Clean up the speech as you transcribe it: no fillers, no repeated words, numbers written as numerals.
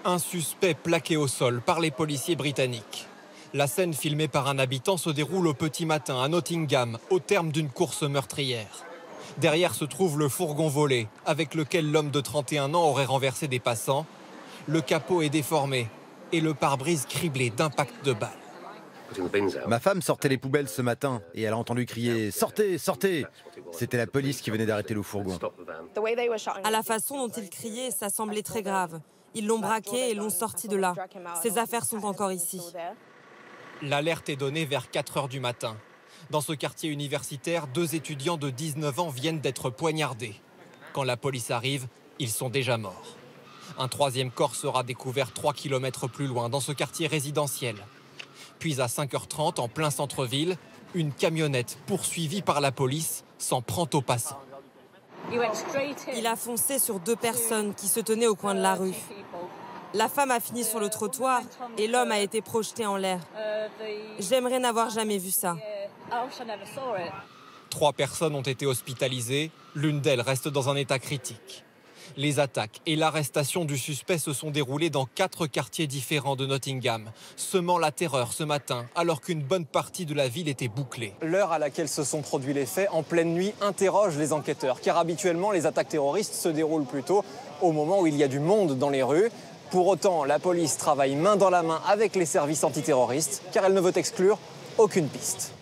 Un suspect plaqué au sol par les policiers britanniques. La scène filmée par un habitant se déroule au petit matin à Nottingham, au terme d'une course meurtrière. Derrière se trouve le fourgon volé, avec lequel l'homme de 31 ans aurait renversé des passants. Le capot est déformé et le pare-brise criblé d'impacts de balles. Ma femme sortait les poubelles ce matin et elle a entendu crier « Sortez, sortez !» C'était la police qui venait d'arrêter le fourgon. À la façon dont ils criaient, ça semblait très grave. Ils l'ont braqué et l'ont sorti de là. Ses affaires sont encore ici. L'alerte est donnée vers 4 h du matin. Dans ce quartier universitaire, 2 étudiants de 19 ans viennent d'être poignardés. Quand la police arrive, ils sont déjà morts. Un 3e corps sera découvert 3 km plus loin, dans ce quartier résidentiel. Puis à 5 h 30, en plein centre-ville, une camionnette poursuivie par la police s'en prend aux passants. Il a foncé sur 2 personnes qui se tenaient au coin de la rue. La femme a fini sur le trottoir et l'homme a été projeté en l'air. J'aimerais n'avoir jamais vu ça. 3 personnes ont été hospitalisées, l'une d'elles reste dans un état critique. Les attaques et l'arrestation du suspect se sont déroulées dans 4 quartiers différents de Nottingham, semant la terreur ce matin, alors qu'une bonne partie de la ville était bouclée. L'heure à laquelle se sont produits les faits, en pleine nuit, interroge les enquêteurs, car habituellement, les attaques terroristes se déroulent plutôt au moment où il y a du monde dans les rues. Pour autant, la police travaille main dans la main avec les services antiterroristes, car elle ne veut exclure aucune piste.